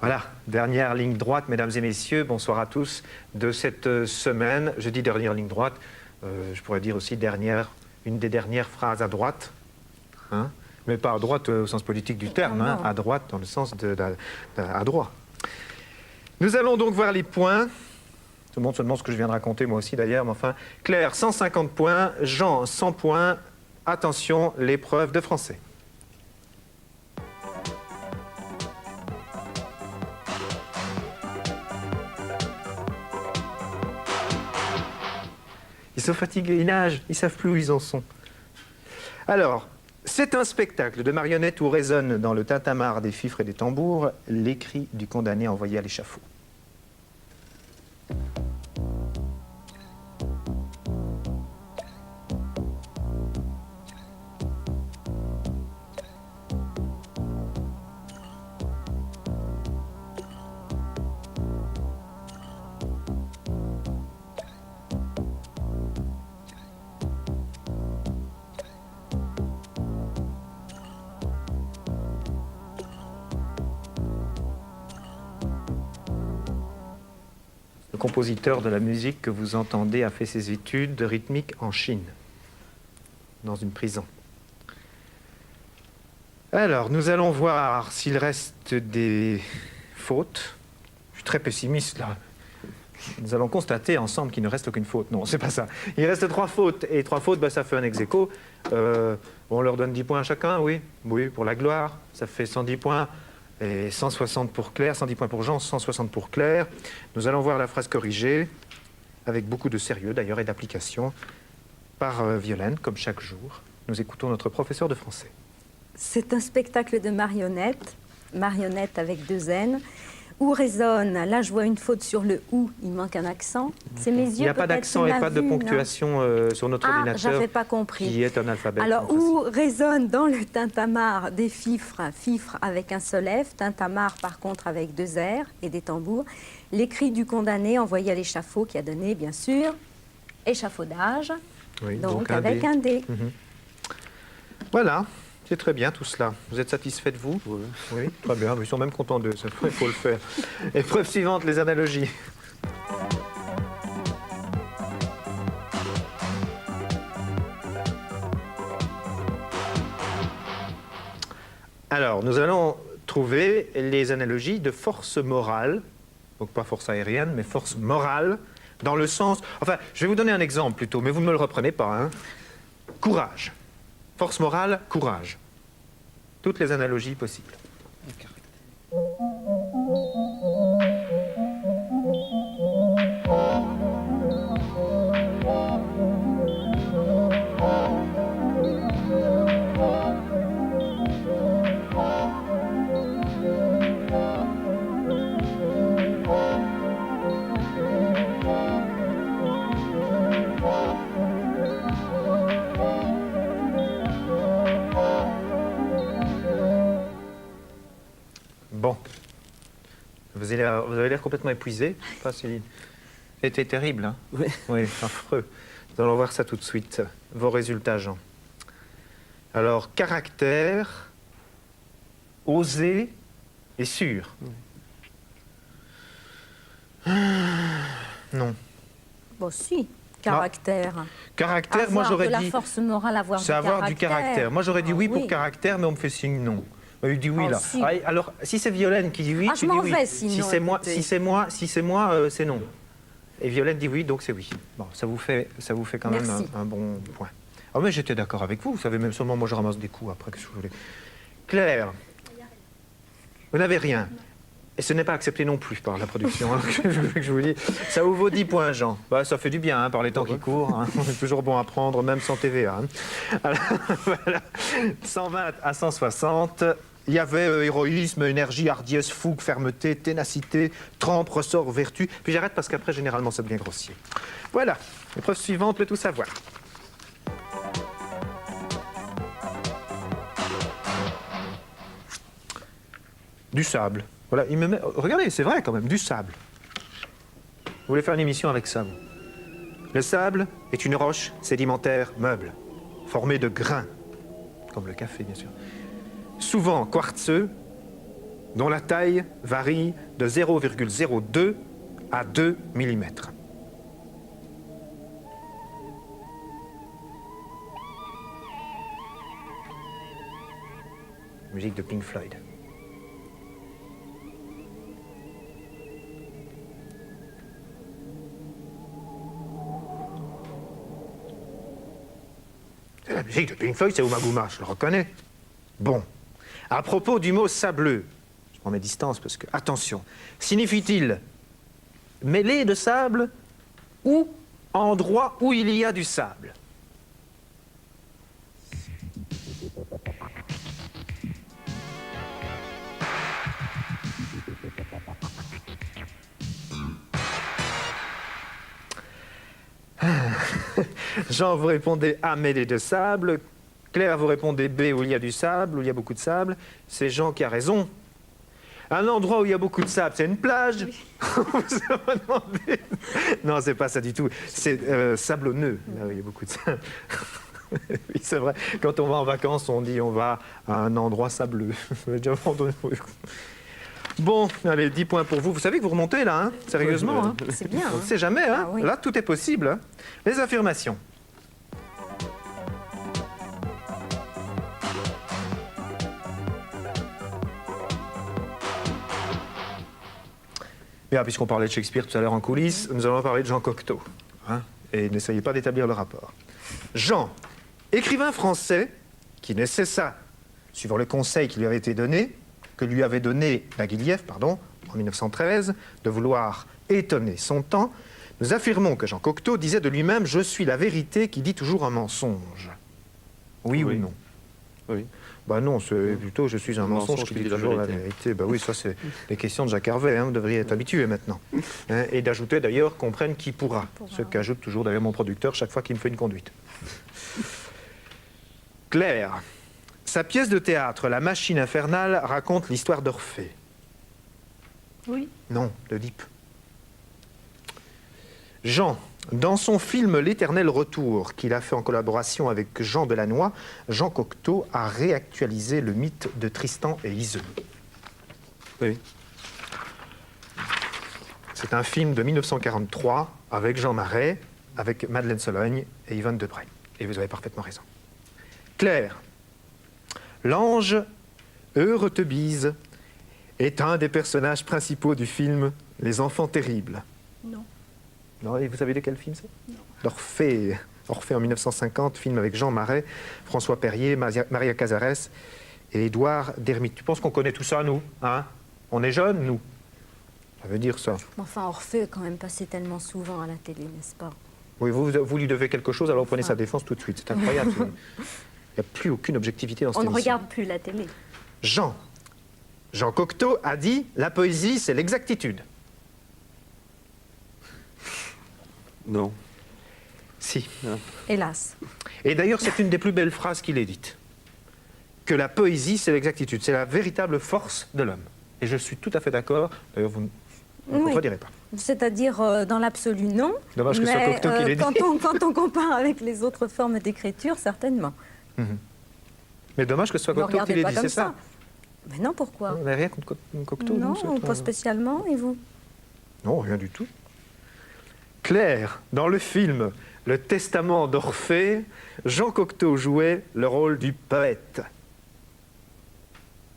Voilà, dernière ligne droite, mesdames et messieurs, bonsoir à tous, de cette semaine. Je dis dernière ligne droite, je pourrais dire aussi une des dernières phrases à droite, hein, mais pas à droite au sens politique du terme, hein, à droite dans le sens à droit. Nous allons donc voir les points. Tout le monde se demande ce que je viens de raconter, moi aussi d'ailleurs, mais enfin, Claire, 150 points, Jean, 100 points. Attention, l'épreuve de français. Ils sont fatigués, ils nagent, ils ne savent plus où ils en sont. Alors, c'est un spectacle de marionnettes où résonne dans le tintamarre des fifres et des tambours les cris du condamné envoyé à l'échafaud. Le compositeur de la musique que vous entendez a fait ses études rythmiques en Chine, dans une prison. Alors, nous allons voir s'il reste des fautes. Je suis très pessimiste, là. Nous allons constater ensemble qu'il ne reste aucune faute. Non, c'est pas ça. Il reste 3 fautes, et 3 fautes, ça fait un ex-aequo. On leur donne 10 points à chacun, oui. Oui, pour la gloire, ça fait 110 points. Et 160 pour Claire, 110 points pour Jean, 160 pour Claire. Nous allons voir la phrase corrigée, avec beaucoup de sérieux d'ailleurs et d'application, par Violaine, comme chaque jour. Nous écoutons notre professeur de français. C'est un spectacle de marionnettes, marionnettes avec 2 N, où résonne, là je vois une faute sur le « ou », il manque un accent. C'est mes yeux. Il n'y a pas d'accent et pas de ponctuation sur notre ordinateur. J'avais pas compris. Qui est un alphabet. Alors, où résonne dans le tintamarre des fifres, fifre avec un seul F, tintamarre par contre avec 2 R et des tambours, les cris du condamné envoyé à l'échafaud qui a donné, bien sûr, échafaudage, oui, donc avec un D. Voilà. C'est très bien tout cela. Vous êtes satisfait de vous? Oui. Oui, très bien. Ils sont même contents d'eux. Il faut le faire. Épreuve suivante, les analogies. Alors, nous allons trouver les analogies de force morale. Donc pas force aérienne, mais force morale. Dans le sens... Enfin, je vais vous donner un exemple plutôt, mais vous ne me le reprenez pas. Hein. Courage. Force morale, courage. Toutes les analogies possibles. Bon, vous avez l'air complètement épuisé, pas Céline? C'était terrible, hein? Oui. Oui, affreux. Nous allons voir ça tout de suite. Vos résultats, Jean. Alors, caractère, osé et sûr. Non. Bon, si, caractère. Caractère, moi j'aurais dit... la force morale, avoir du caractère. C'est avoir du caractère. Moi j'aurais dit oui pour caractère, mais on me fait signe non. Il dit oui, là. Si. Alors, si c'est Violaine qui dit oui, tu dis oui. Sinon, si c'est moi, c'est non. Et Violaine dit oui, donc c'est oui. Bon, ça vous fait quand même un bon point. Oh, mais j'étais d'accord avec vous. Vous savez, même seulement moi je ramasse des coups après, que je voulais. Claire, vous n'avez rien. Et ce n'est pas accepté non plus par la production. Hein, que je vous dis. Ça vous vaut 10 points, Jean. Bah, ça fait du bien hein, par les temps qui courent. Hein. C'est toujours bon à prendre, même sans TVA. Hein. Alors, voilà. 120 à 160. Il y avait héroïsme, énergie, hardiesse, fougue, fermeté, ténacité, trempe, ressort, vertu. Puis j'arrête parce qu'après, généralement, ça devient grossier. Voilà. L'épreuve suivante, le tout savoir. Du sable. Voilà, il me met... Regardez, c'est vrai quand même, du sable. Vous voulez faire une émission avec ça, vous? Le sable est une roche sédimentaire meuble, formée de grains, comme le café, bien sûr. Souvent quartzeux, dont la taille varie de 0,02 à 2 mm. Musique de Pink Floyd. C'est la musique de Pink Floyd, c'est Umagouma, je le reconnais. Bon. À propos du mot sableux, je prends mes distances parce que, attention, signifie-t-il mêlé de sable ou endroit où il y a du sable? Jean, vous répondez A, mêlé de sable. Claire, vous répondez B, où il y a du sable, où il y a beaucoup de sable. C'est Jean qui a raison. Un endroit où il y a beaucoup de sable, c'est une plage. Oui. Vous avez demandé. Non, c'est pas ça du tout. C'est sablonneux, là où il y a beaucoup de sable. Oui, c'est vrai. Quand on va en vacances, on dit on va à un endroit sableux. Bon, allez, 10 points pour vous. Vous savez que vous remontez là, hein, sérieusement. Hein. C'est bien. On ne sait jamais. Hein. Ah, oui. Là, tout est possible. Hein. Les affirmations. Bien, puisqu'on parlait de Shakespeare tout à l'heure en coulisses, nous allons parler de Jean Cocteau. Hein, et n'essayez pas d'établir le rapport. Jean, écrivain français qui ne cessa, suivant le conseil qui lui avait été donné, que lui avait donné Baguiliev, pardon, en 1913, de vouloir étonner son temps, nous affirmons que Jean Cocteau disait de lui-même « Je suis la vérité qui dit toujours un mensonge ». Oui ou non? Oui. Bah non, c'est plutôt « Je suis un mensonge qui dit toujours la vérité ». Bah oui, ça c'est les questions de Jacques Hervé, hein, vous devriez être habitué maintenant. Hein, et d'ajouter d'ailleurs « Comprenne qui pourra », ce qu'ajoute toujours d'ailleurs mon producteur chaque fois qu'il me fait une conduite. Claire. Sa pièce de théâtre, La Machine infernale, raconte l'histoire d'Orphée. Oui. Non, d'Oedipe. Jean, dans son film L'Éternel Retour, qu'il a fait en collaboration avec Jean Delannoy, Jean Cocteau a réactualisé le mythe de Tristan et Iseult. Oui. C'est un film de 1943 avec Jean Marais, avec Madeleine Sologne et Yvonne Debray. Et vous avez parfaitement raison. Claire. L'ange Eurytebise est un des personnages principaux du film Les Enfants Terribles. Non. Non, et vous savez de quel film c'est? Non. Orphée. Orphée en 1950, film avec Jean Marais, François Perrier, Maria Cazares et Édouard Dermite. Tu penses qu'on connaît tout ça, nous, hein? On est jeunes, nous. Ça veut dire ça. Enfin, Orphée est quand même passé tellement souvent à la télé, n'est-ce pas? Oui, vous lui devez quelque chose, alors vous prenez sa défense tout de suite. C'est incroyable. Il n'y a plus aucune objectivité dans cette émission. On ne émission. regarde plus la télé. Jean Cocteau a dit « La poésie, c'est l'exactitude ». Non. Si. Hélas. Et d'ailleurs, c'est une des plus belles phrases qu'il ait dites. Que la poésie, c'est l'exactitude. C'est la véritable force de l'homme. Et je suis tout à fait d'accord. D'ailleurs, vous ne contredirez pas. C'est-à-dire, dans l'absolu, non. Dommage que ce soit Cocteau qui l'ait dit. Quand on compare avec les autres formes d'écriture, certainement. Mais dommage que ce soit Cocteau qui l'ait dit, c'est ça. Mais non, pourquoi? Vous n'avez rien contre Cocteau? Non, pas spécialement, et vous? Non, rien du tout. Claire, dans le film Le Testament d'Orphée, Jean Cocteau jouait le rôle du poète.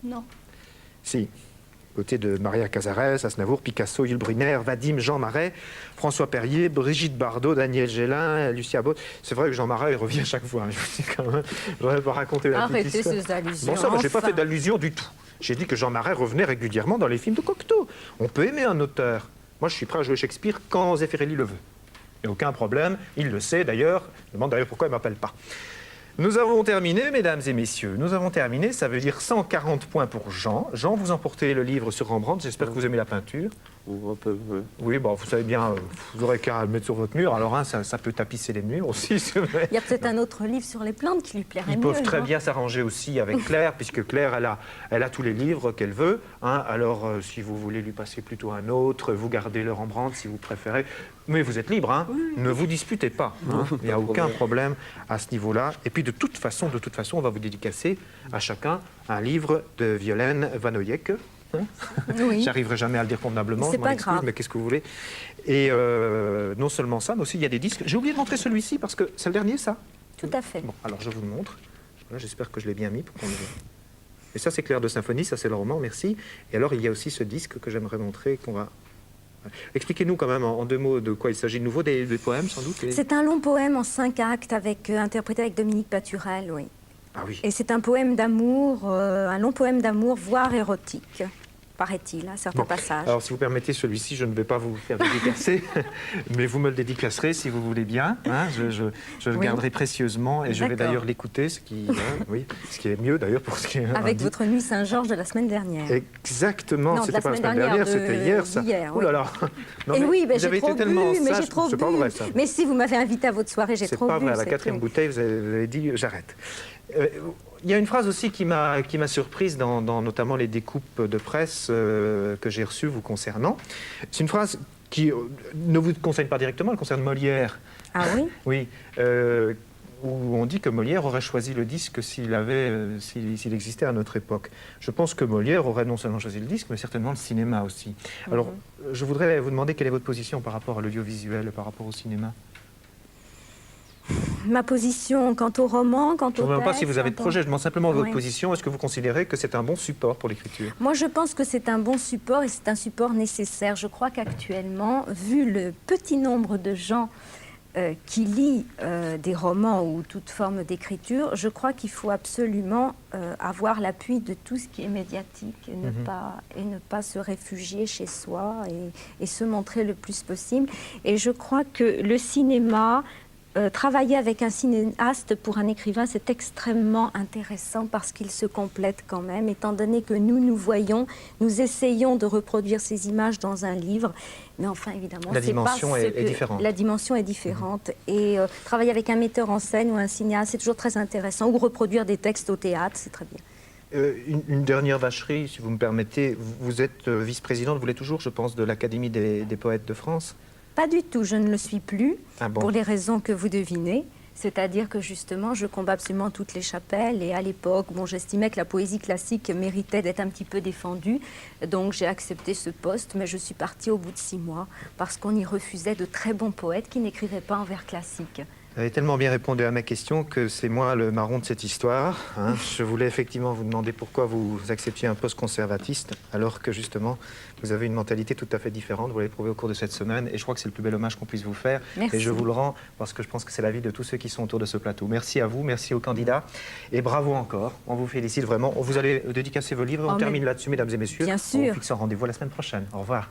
Non. Si. Côté de Maria Cazares, Aznavour, Picasso, Yul Brynner, Vadim, Jean Marais, François Perrier, Brigitte Bardot, Daniel Gélin, Lucia Bott. C'est vrai que Jean Marais, il revient chaque fois. Je vous dis quand même, je n'aurais pas raconté la petite histoire. Arrêtez ces allusions. Bon, ça, j'ai pas fait d'allusion du tout. J'ai dit que Jean Marais revenait régulièrement dans les films de Cocteau. On peut aimer un auteur. Moi, je suis prêt à jouer Shakespeare quand Zeffirelli le veut. Il n'y a aucun problème. Il le sait d'ailleurs. Je me demande d'ailleurs pourquoi il ne m'appelle pas. Nous avons terminé, mesdames et messieurs. Nous avons terminé. Ça veut dire 140 points pour Jean. Jean, vous emportez le livre sur Rembrandt. J'espère que vous aimez la peinture. Un peu, oui. Oui, bon, vous savez bien, vous aurez qu'à le mettre sur votre mur. Alors, hein, ça peut tapisser les murs aussi. Il y a peut-être un autre livre sur les plantes qui lui plairait mieux. Ils peuvent très bien s'arranger aussi avec Claire, puisque Claire, elle a tous les livres qu'elle veut. Hein. Alors, si vous voulez lui passer plutôt un autre, vous gardez le Rembrandt si vous préférez. Mais vous êtes libre, hein. Ne vous disputez pas. Hein. Il n'y a aucun problème à ce niveau-là. Et puis, de toute façon, on va vous dédicacer à chacun un livre de Violaine Vanoyek. hein. Oui. J'arriverai jamais à le dire convenablement, C'est je m'en pas excuse, grave. mais qu'est-ce que vous voulez. Et non seulement ça, mais aussi il y a des disques. J'ai oublié de montrer celui-ci parce que c'est le dernier, ça. Tout à fait. Bon, alors je vous le montre. Voilà, j'espère que je l'ai bien mis pour qu'on le voit. Et ça, c'est Clair de Symphonie, ça c'est le roman, merci. Et alors, il y a aussi ce disque que j'aimerais montrer, qu'on va... Expliquez-nous quand même en 2 mots de quoi il s'agit. De nouveau des poèmes, sans doute. C'est un long poème en 5 actes interprété avec Dominique Paturel, oui. Ah oui. Et c'est un poème d'amour, un long poème d'amour, voire érotique, paraît-il, à certains passages. Alors, si vous permettez, celui-ci, je ne vais pas vous faire dédicacer, mais vous me le dédicacerez si vous voulez bien. Hein, je le Oui. garderai précieusement et je vais D'accord. d'ailleurs l'écouter, ce qui est mieux d'ailleurs pour ce qui est... Avec votre nuit Saint-Georges de la semaine dernière. Exactement, Non, de c'était la pas la semaine semaine dernière, dernière, c'était hier, ça. d'hier, Ouh là là. Non, Et mais oui, ben, vous avez j'ai trop été tellement bu, mais sage, j'ai trop c'est pas bu. vrai ça. Mais si vous m'avez invité à votre soirée, j'ai C'est trop bu. pas vrai, à la c'est 4e tout. bouteille, vous avez dit j'arrête. Il y a une phrase aussi qui m'a surprise dans notamment les découpes de presse que j'ai reçues vous concernant. C'est une phrase qui ne vous concerne pas directement, elle concerne Molière. Ah oui? Oui, où on dit que Molière aurait choisi le disque s'il existait à notre époque. Je pense que Molière aurait non seulement choisi le disque, mais certainement le cinéma aussi. Alors, je voudrais vous demander quelle est votre position par rapport à l'audiovisuel, par rapport au cinéma. Ma position quant au roman, quant au Je ne demande pas texte, si vous avez de quant au- projet, je demande simplement votre Oui. position. Est-ce que vous considérez que c'est un bon support pour l'écriture? Moi, je pense que c'est un bon support et c'est un support nécessaire. Je crois qu'actuellement, vu le petit nombre de gens qui lit des romans ou toute forme d'écriture, je crois qu'il faut absolument avoir l'appui de tout ce qui est médiatique et ne pas se réfugier chez soi et se montrer le plus possible. Et je crois que le cinéma, travailler avec un cinéaste pour un écrivain, c'est extrêmement intéressant parce qu'il se complète quand même, étant donné que nous voyons, nous essayons de reproduire ces images dans un livre, mais enfin évidemment, La c'est dimension pas ce est que- différente. La dimension est différente et travailler avec un metteur en scène ou un cinéaste, c'est toujours très intéressant, ou reproduire des textes au théâtre, c'est très bien. Une dernière vacherie, si vous me permettez. Vous êtes vice-présidente, vous l'êtes toujours, je pense, de l'Académie des poètes de France. Pas du tout, je ne le suis plus, Ah bon. pour les raisons que vous devinez. C'est-à-dire que justement, je combats absolument toutes les chapelles. Et à l'époque, bon, j'estimais que la poésie classique méritait d'être un petit peu défendue. Donc j'ai accepté ce poste, mais je suis partie au bout de 6 mois parce qu'on y refusait de très bons poètes qui n'écrivaient pas en vers classique. Vous avez tellement bien répondu à ma question que c'est moi le marron de cette histoire. Hein. Je voulais effectivement vous demander pourquoi vous acceptiez un poste conservatiste, alors que justement, vous avez une mentalité tout à fait différente. Vous l'avez prouvé au cours de cette semaine, et je crois que c'est le plus bel hommage qu'on puisse vous faire. Merci. Et je vous le rends parce que je pense que c'est l'avis de tous ceux qui sont autour de ce plateau. Merci à vous, merci aux candidats, et bravo encore. On vous félicite vraiment. Vous allez dédicacer vos livres. On Oh, termine mais là-dessus, mesdames et messieurs. bien On sûr. vous fixe un rendez-vous la semaine prochaine. Au revoir.